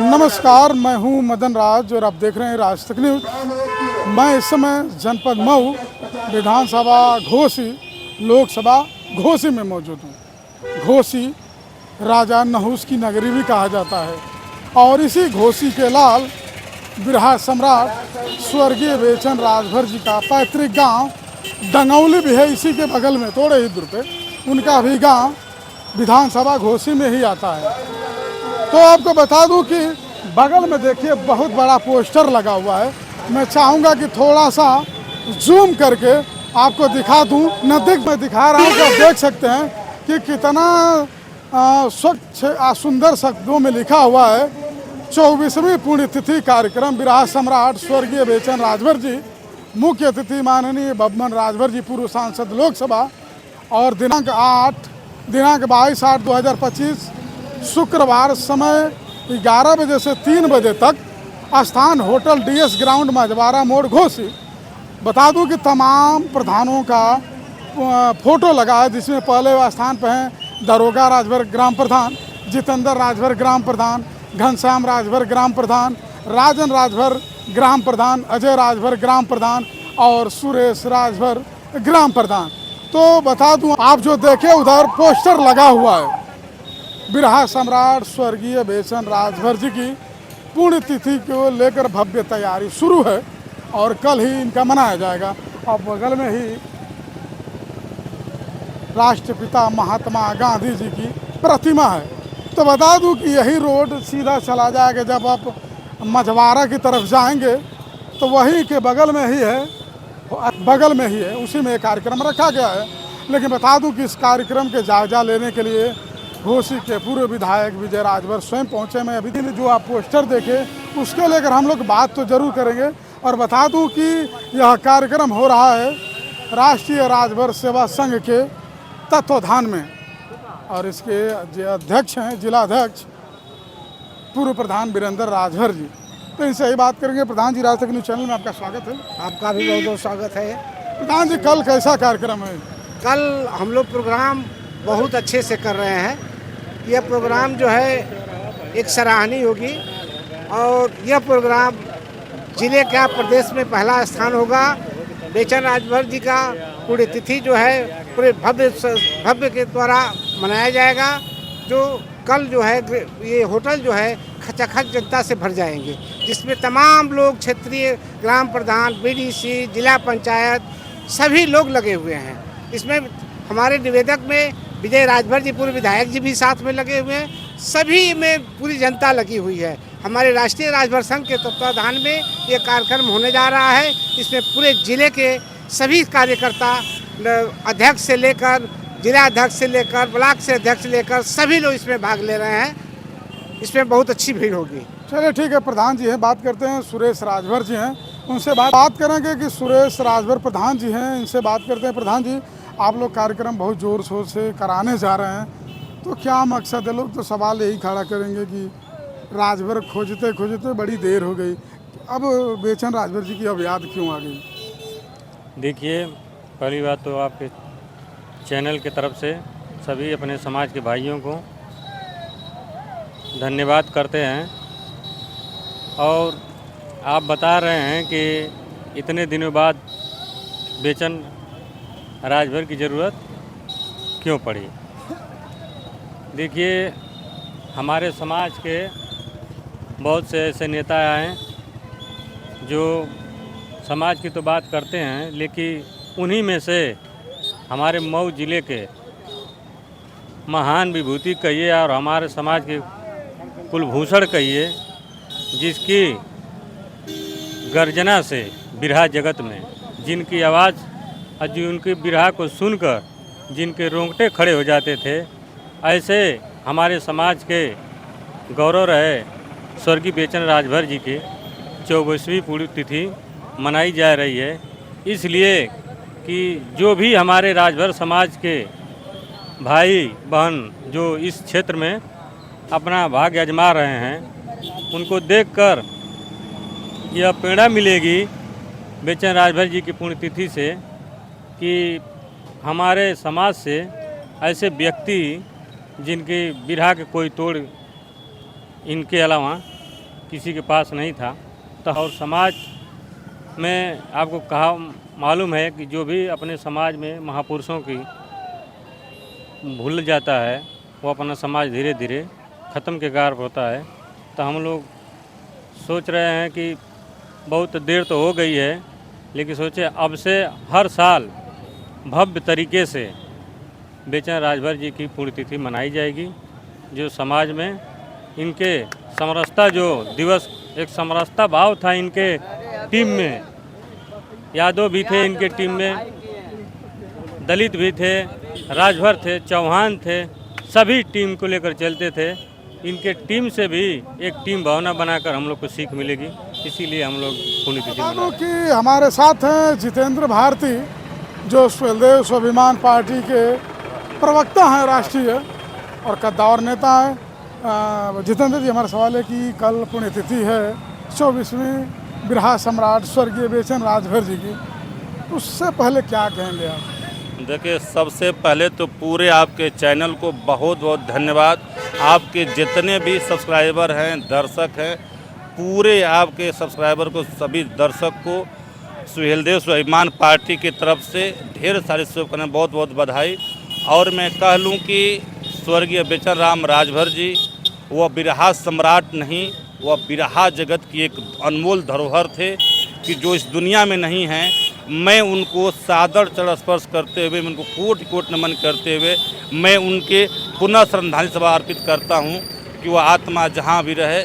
नमस्कार, मैं हूं मदन राज और आप देख रहे हैं राज तक न्यूज। मैं इस समय जनपद मऊ विधानसभा घोसी लोकसभा घोसी में मौजूद हूं। घोसी राजा नहुस की नगरी भी कहा जाता है और इसी घोसी के लाल बिरहा सम्राट स्वर्गीय बेचन राजभर जी का पैतृक गांव डंगौली भी है। इसी के बगल में थोड़े ही दूर पे उनका भी गांव विधानसभा घोसी में ही आता है। तो आपको बता दूं कि बगल में देखिए बहुत बड़ा पोस्टर लगा हुआ है। मैं चाहूँगा कि थोड़ा सा जूम करके आपको दिखा दूं। नज़दीक में दिखा रहा हूं कि आप देख सकते हैं कि कितना स्वच्छ सुंदर शब्दों में लिखा हुआ है। 24वीं पुण्यतिथि कार्यक्रम बिरहा सम्राट स्वर्गीय बेचन राजभर जी, मुख्य अतिथि माननीय बब्बन राजभर जी, पूर्व सांसद लोकसभा, और दिनांक 22/8/2025 शुक्रवार समय 11 बजे से 3 बजे तक स्थान होटल डीएस ग्राउंड मझवारा मोड़ घोसी। बता दूं कि तमाम प्रधानों का फोटो लगा है, जिसमें पहले स्थान पर हैं दरोगा राजभर ग्राम प्रधान, जितेंद्र राजभर ग्राम प्रधान, घनश्याम राजभर ग्राम प्रधान, राजन राजभर ग्राम प्रधान, अजय राजभर ग्राम प्रधान और सुरेश राजभर ग्राम प्रधान। तो बता दूं, आप जो देखे उधर पोस्टर लगा हुआ है। बिरहा सम्राट स्वर्गीय बेचन राजभर जी की पुण्यतिथि को लेकर भव्य तैयारी शुरू है और कल ही इनका मनाया जाएगा। और बगल में ही राष्ट्रपिता महात्मा गांधी जी की प्रतिमा है। तो बता दूं कि यही रोड सीधा चला जाएगा। जब आप मझवारा की तरफ जाएंगे तो वही के बगल में ही है, उसी में कार्यक्रम रखा गया है। लेकिन बता दूं कि इस कार्यक्रम के जायजा लेने के लिए घोसी के पूर्व विधायक विजय राजभर स्वयं पहुंचे। मैं अभी जो आप पोस्टर देखे उसके लेकर हम लोग बात तो जरूर करेंगे। और बता दूं कि यह कार्यक्रम हो रहा है राष्ट्रीय राजभर सेवा संघ के तत्वाधान में, और इसके अध्यक्ष हैं जिला अध्यक्ष पूर्व प्रधान वीरेंद्र राजभर जी। तो इनसे ही बात करेंगे। प्रधान जी, राज तक न्यूज चैनल में आपका स्वागत है। आपका भी बहुत बहुत स्वागत है। प्रधान जी, कल कैसा कार्यक्रम है? कल हम लोग प्रोग्राम बहुत अच्छे से कर रहे हैं। यह प्रोग्राम जो है एक सराहनीय होगी और यह प्रोग्राम जिले का प्रदेश में पहला स्थान होगा। बेचन राजभर जी का पुण्यतिथि जो है पूरे भव्य के द्वारा मनाया जाएगा। जो कल जो है ये होटल जो है खचाखच जनता से भर जाएंगे, जिसमें तमाम लोग, क्षेत्रीय ग्राम प्रधान, बीडीसी, जिला पंचायत, सभी लोग लगे हुए हैं। इसमें हमारे निवेदक में विजय राजभर जी पूर्व विधायक जी भी साथ में लगे हुए हैं। सभी में पूरी जनता लगी हुई है। हमारे राष्ट्रीय राजभर संघ के तत्वाधान में ये कार्यक्रम होने जा रहा है। इसमें पूरे जिले के सभी कार्यकर्ता, अध्यक्ष से लेकर जिला अध्यक्ष से लेकर ब्लॉक से अध्यक्ष से लेकर सभी लोग इसमें भाग ले रहे हैं। इसमें बहुत अच्छी भीड़ होगी। चलिए ठीक है, प्रधान जी हैं, बात करते हैं। सुरेश राजभर जी हैं, उनसे बात करेंगे कि सुरेश राजभर प्रधान जी हैं, इनसे बात करते हैं। प्रधान जी, आप लोग कार्यक्रम बहुत ज़ोर शोर से कराने जा रहे हैं, तो क्या मकसद है? लोग तो सवाल यही खड़ा करेंगे कि राजभर खोजते खोजते बड़ी देर हो गई, अब बेचन राजभर जी की अब याद क्यों आ गई? देखिए, पहली बात तो आपके चैनल की तरफ से सभी अपने समाज के भाइयों को धन्यवाद करते हैं। और आप बता रहे हैं कि इतने दिनों बाद बेचन राजभर की ज़रूरत क्यों पड़ी। देखिए, हमारे समाज के बहुत से ऐसे नेता हैं जो समाज की तो बात करते हैं, लेकिन उन्हीं में से हमारे मऊ जिले के महान विभूति कहिए और हमारे समाज के कुलभूषण कहिए, जिसकी गर्जना से बिरहा जगत में, जिनकी आवाज़ और जिनकी बिरहा को सुनकर जिनके रोंगटे खड़े हो जाते थे, ऐसे हमारे समाज के गौरव रहे स्वर्गीय बेचन राजभर जी की 24वीं पुण्यतिथि मनाई जा रही है। इसलिए कि जो भी हमारे राजभर समाज के भाई बहन जो इस क्षेत्र में अपना भाग्य आजमा रहे हैं, उनको देखकर यह प्रेरणा मिलेगी बेचन राजभर जी की पुण्यतिथि से कि हमारे समाज से ऐसे व्यक्ति जिनकी बिरहा के कोई तोड़ इनके अलावा किसी के पास नहीं था। तो और समाज में आपको कहा मालूम है कि जो भी अपने समाज में महापुरुषों की भूल जाता है वो अपना समाज धीरे धीरे ख़त्म के गार होता है। तो हम लोग सोच रहे हैं कि बहुत देर तो हो गई है, लेकिन सोचे अब से हर साल भव्य तरीके से बेचन राजभर जी की पुण्यतिथि मनाई जाएगी। जो समाज में इनके समरसता जो दिवस, एक समरसता भाव था इनके टीम में, यादव भी थे इनके टीम में, दलित भी थे, राजभर थे, चौहान थे, सभी टीम को लेकर चलते थे। इनके टीम से भी एक टीम भावना बनाकर हम लोग को सीख मिलेगी, इसीलिए हम लोग पुण्यतिथि मना रहे हैं। कि हमारे साथ हैं जितेंद्र भारती, जो स्वदेव स्वाभिमान पार्टी के प्रवक्ता हैं राष्ट्रीय और कद्दावर नेता हैं। जितेंद्र जी, हमारा सवाल है कि कल पुण्यतिथि है 24वीं बिरहा सम्राट स्वर्गीय बेचन राजभर जी की, उससे पहले क्या कहेंगे आप? देखिए, सबसे पहले तो पूरे आपके चैनल को बहुत बहुत धन्यवाद। आपके जितने भी सब्सक्राइबर हैं, दर्शक हैं, पूरे आपके सब्सक्राइबर को, सभी दर्शक को सुहेलदेव स्वाभिमान पार्टी की तरफ से ढेर सारी शुभकामनाएं, बहुत बहुत बधाई। और मैं कह लूं कि स्वर्गीय बेचन राम राजभर जी वह बिरहा सम्राट नहीं, वह बिरहा जगत की एक अनमोल धरोहर थे कि जो इस दुनिया में नहीं हैं। मैं उनको सादर चरण स्पर्श करते हुए, मैं उनको कोटि कोटि नमन करते हुए मैं उनके पुनः श्रद्धांजलि सभा अर्पित करता हूं कि वह आत्मा जहां भी रहे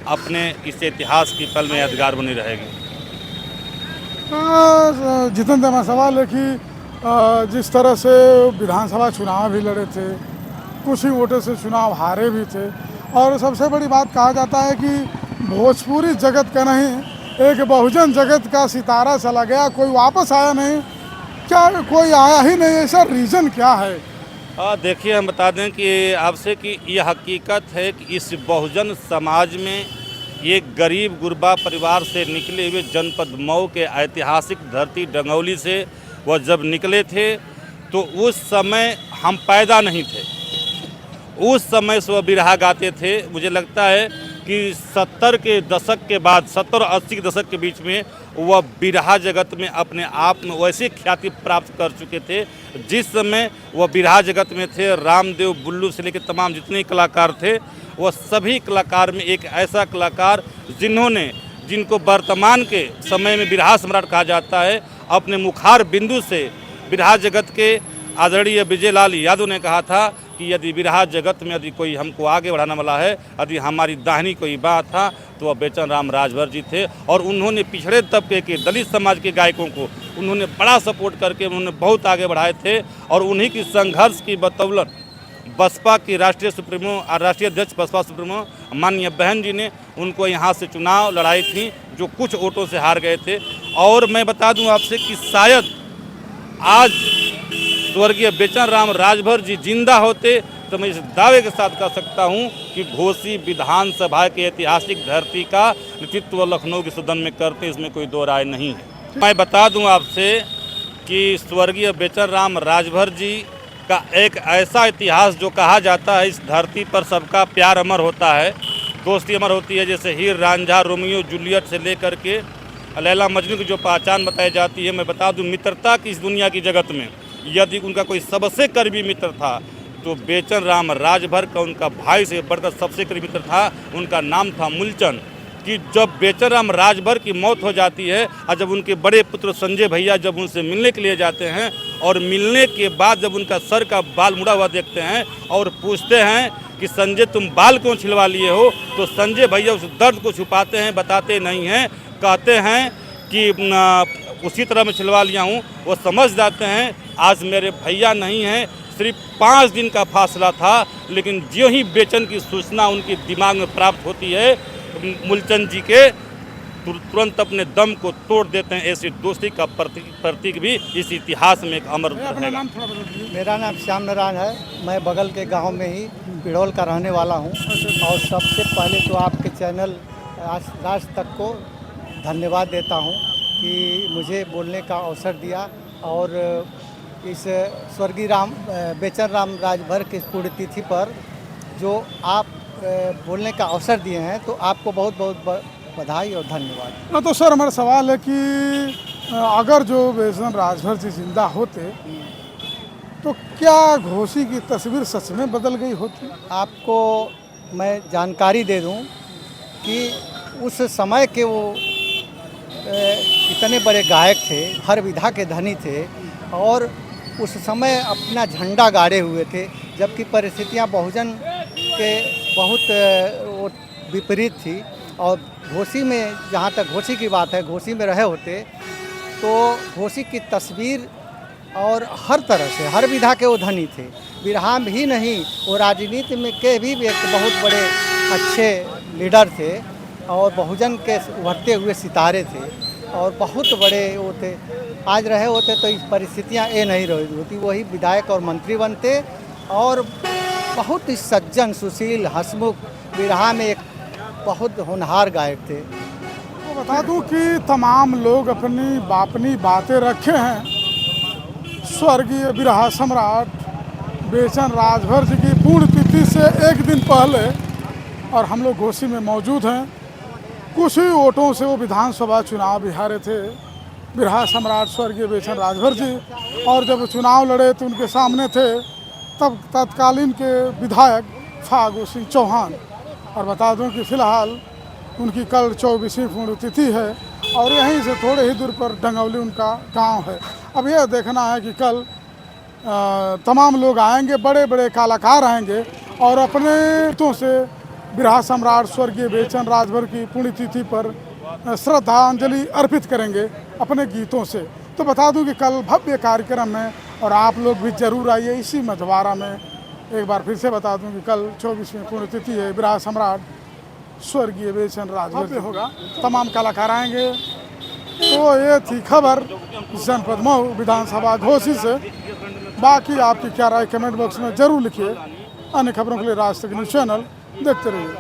अपने इस इतिहास की पल में यादगार बनी रहेगी। जितेंद्र, हमारा सवाल है कि जिस तरह से विधानसभा चुनाव भी लड़े थे, कुछ ही वोटों से चुनाव हारे भी थे, और सबसे बड़ी बात कहा जाता है कि भोजपुरी जगत का नहीं, एक बहुजन जगत का सितारा चला गया, कोई वापस आया नहीं। क्या कोई आया ही नहीं, ऐसा रीज़न क्या है? देखिए, हम बता दें कि आपसे कि यह हकीकत है कि इस बहुजन समाज में एक गरीब गुरबा परिवार से निकले हुए जनपद मऊ के ऐतिहासिक धरती डंगौली से वह जब निकले थे तो उस समय हम पैदा नहीं थे। उस समय से वह बिरहा गाते थे। मुझे लगता है कि 70 के दशक के बाद, 70 और 80 के दशक के बीच में वह बिरहा जगत में अपने आप में वैसी ख्याति प्राप्त कर चुके थे। जिस समय वह बिरहा जगत में थे, रामदेव बुल्लू से लेकर तमाम जितने कलाकार थे, वह सभी कलाकार में एक ऐसा कलाकार जिनको वर्तमान के समय में बिरहा सम्राट कहा जाता है, अपने मुखार बिंदु से बिरहा जगत के आदरणीय विजयलाल यादव ने कहा था कि यदि बिरहा जगत में यदि कोई हमको आगे बढ़ाने वाला है, यदि हमारी दाहिनी कोई बात था तो वह बेचन राम राजभर जी थे। और उन्होंने पिछड़े तबके के दलित समाज के गायकों को उन्होंने बड़ा सपोर्ट करके उन्होंने बहुत आगे बढ़ाए थे। और उन्हीं की संघर्ष की बदौलत बसपा की राष्ट्रीय सुप्रीमो और राष्ट्रीय अध्यक्ष बसपा सुप्रीमो माननीय बहन जी ने उनको यहाँ से चुनाव लड़ाई थी, जो कुछ वोटों से हार गए थे। और मैं बता दूं आपसे कि शायद आज स्वर्गीय बेचन राम राजभर जी जिंदा होते तो मैं इस दावे के साथ कह सकता हूं कि घोसी विधानसभा के ऐतिहासिक धरती का नेतृत्व लखनऊ के सदन में करते, इसमें कोई दो राय नहीं है। मैं बता दूं आपसे कि स्वर्गीय बेचन राम राजभर जी का एक ऐसा इतिहास जो कहा जाता है इस धरती पर सबका प्यार अमर होता है, दोस्ती अमर होती है। जैसे हीर रांझा, रोमियो जूलियट से लेकर के लैला मजनू की जो पहचान बताई जाती है, मैं बता दूं मित्रता की इस दुनिया की जगत में यदि उनका कोई सबसे करीबी मित्र था तो बेचन राम राजभर का उनका भाई से बढ़कर सबसे करीबी मित्र था, उनका नाम था मूलचंद। कि जब बेचन राम राजभर की मौत हो जाती है और जब उनके बड़े पुत्र संजय भैया जब उनसे मिलने के लिए जाते हैं और मिलने के बाद जब उनका सर का बाल मुड़ा हुआ देखते हैं और पूछते हैं कि संजय तुम बाल क्यों छिलवा लिए हो, तो संजय भैया उस दर्द को छुपाते हैं, बताते नहीं हैं, कहते हैं कि उसी तरह मैं छिलवा लिया हूँ। वो समझ जाते हैं आज मेरे भैया नहीं हैं, सिर्फ 5 दिन का फासला था, लेकिन जो ही बेचन की सूचना उनके दिमाग में प्राप्त होती है मूलचंद जी के, तुरंत अपने दम को तोड़ देते हैं। ऐसी दोस्ती का प्रतीक भी इस इतिहास में एक अमर रहेगा। मेरा नाम श्याम नारायण है, मैं बगल के गांव में ही पिड़ौल का रहने वाला हूं। और सबसे पहले तो आपके चैनल राज तक को धन्यवाद देता हूं कि मुझे बोलने का अवसर दिया। और इस स्वर्गीय बेचन राम राजभर की पुण्यतिथि पर जो आप बोलने का अवसर दिए हैं, तो आपको बहुत बहुत बधाई और धन्यवाद। ना तो सर हमारा सवाल है कि अगर जो बेचन राजभर जी जिंदा होते तो क्या घोसी की तस्वीर सच में बदल गई होती? आपको मैं जानकारी दे दूं कि उस समय के वो इतने बड़े गायक थे, हर विधा के धनी थे और उस समय अपना झंडा गाड़े हुए थे, जबकि परिस्थितियां बहुजन के बहुत वो विपरीत थी। और घोसी में, जहाँ तक घोसी की बात है, घोसी में रहे होते तो घोसी की तस्वीर और हर तरह से हर विधा के वो धनी थे। बिरहा में ही नहीं, वो राजनीति में के भी एक बहुत बड़े अच्छे लीडर थे और बहुजन के उभरते हुए सितारे थे और बहुत बड़े वो थे। आज रहे होते तो इस परिस्थितियाँ ये नहीं रही होती, वही विधायक और मंत्री बनते और बहुत ही सज्जन, सुशील, हंसमुख, बिरहा में एक बहुत होनहार गायक थे। तो बता दूं कि तमाम लोग अपनी बातें रखे हैं स्वर्गीय बिरहा सम्राट बेचन राजभर जी की पुण्यतिथि से एक दिन पहले, और हम लोग घोसी में मौजूद हैं। कुछ ही वोटों से वो विधानसभा चुनाव भी हारे थे बिरहा सम्राट स्वर्गीय बेचन राजभर जी, और जब चुनाव लड़े तो उनके सामने थे तब तत्कालीन के विधायक फागू सिंह चौहान। और बता दूं कि फ़िलहाल उनकी कल 24वीं पुण्यतिथि है और यहीं से थोड़े ही दूर पर डंगौली उनका गांव है। अब यह देखना है कि कल तमाम लोग आएंगे, बड़े बड़े कलाकार आएंगे और अपने गीतों से बिरहा सम्राट स्वर्गीय बेचन राजभर की पुण्यतिथि पर श्रद्धांजलि अर्पित करेंगे अपने गीतों से। तो बता दूं कि कल भव्य कार्यक्रम है और आप लोग भी जरूर आइए इसी मझवारा में। एक बार फिर से बता दूं कि कल 24वीं पुण्यतिथि है बिरहा सम्राट स्वर्गीय बेचन राजभर होगा, तमाम कलाकार आएंगे। तो ये थी खबर जनपद मऊ विधानसभा घोसी से। बाकी आपकी क्या राय कमेंट बॉक्स में जरूर लिखिए। अन्य खबरों के लिए राज तक न्यूज़ चैनल देखते रहिए।